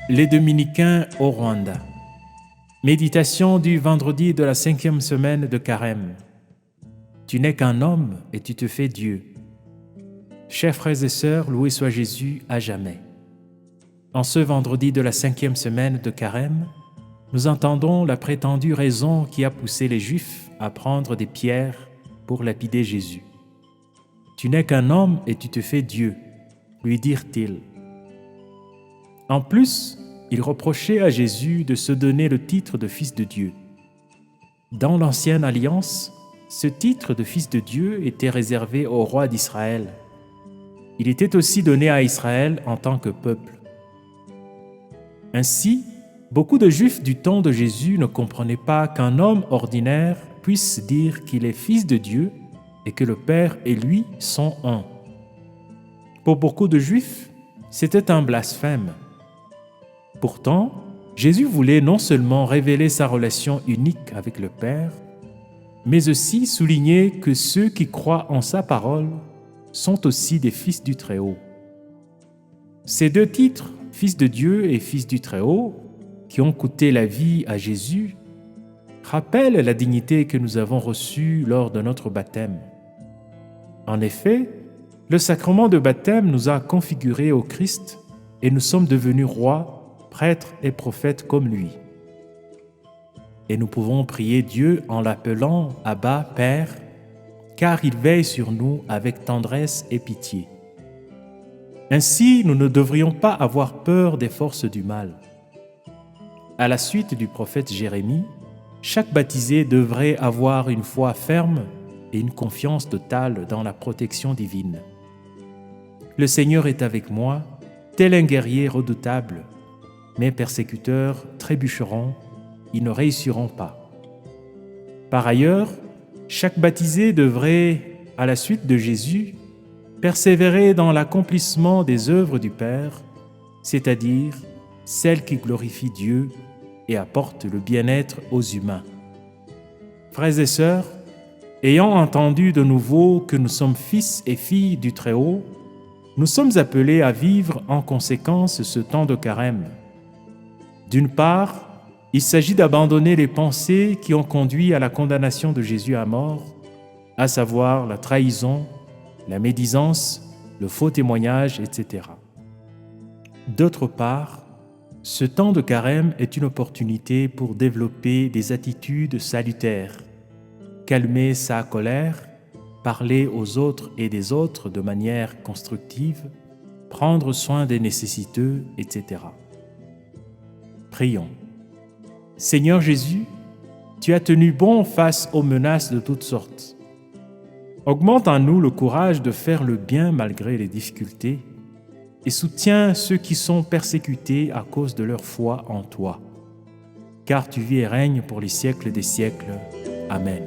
Les Dominicains au Rwanda. Méditation du vendredi de la 5e semaine de Carême. Tu n'es qu'un homme et tu te fais Dieu. Chers frères et sœurs, loué soit Jésus à jamais. En ce vendredi de la 5e semaine de Carême, nous entendons la prétendue raison qui a poussé les Juifs à prendre des pierres pour lapider Jésus. Tu n'es qu'un homme et tu te fais Dieu, lui dirent-ils. En plus, ils reprochaient à Jésus de se donner le titre de Fils de Dieu. Dans l'Ancienne Alliance, ce titre de Fils de Dieu était réservé au roi d'Israël. Il était aussi donné à Israël en tant que peuple. Ainsi, beaucoup de Juifs du temps de Jésus ne comprenaient pas qu'un homme ordinaire puisse dire qu'il est Fils de Dieu et que le Père et lui sont un. Pour beaucoup de Juifs, c'était un blasphème. Pourtant, Jésus voulait non seulement révéler sa relation unique avec le Père, mais aussi souligner que ceux qui croient en sa parole sont aussi des fils du Très-Haut. Ces deux titres, Fils de Dieu et Fils du Très-Haut, qui ont coûté la vie à Jésus, rappellent la dignité que nous avons reçue lors de notre baptême. En effet, le sacrement de baptême nous a configurés au Christ et nous sommes devenus rois, prêtres et prophètes comme lui. Et nous pouvons prier Dieu en l'appelant Abba, Père, car il veille sur nous avec tendresse et pitié. Ainsi, nous ne devrions pas avoir peur des forces du mal. À la suite du prophète Jérémie, chaque baptisé devrait avoir une foi ferme et une confiance totale dans la protection divine. Le Seigneur est avec moi, tel un guerrier redoutable. Mes persécuteurs trébucheront, ils ne réussiront pas. Par ailleurs, chaque baptisé devrait, à la suite de Jésus, persévérer dans l'accomplissement des œuvres du Père, c'est-à-dire celles qui glorifient Dieu et apportent le bien-être aux humains. Frères et sœurs, ayant entendu de nouveau que nous sommes fils et filles du Très-Haut, nous sommes appelés à vivre en conséquence ce temps de carême. D'une part, il s'agit d'abandonner les pensées qui ont conduit à la condamnation de Jésus à mort, à savoir la trahison, la médisance, le faux témoignage, etc. D'autre part, ce temps de carême est une opportunité pour développer des attitudes salutaires, calmer sa colère, parler aux autres et des autres de manière constructive, prendre soin des nécessiteux, etc. Prions. Seigneur Jésus, tu as tenu bon face aux menaces de toutes sortes. Augmente en nous le courage de faire le bien malgré les difficultés et soutiens ceux qui sont persécutés à cause de leur foi en toi. Car tu vis et règnes pour les siècles des siècles. Amen.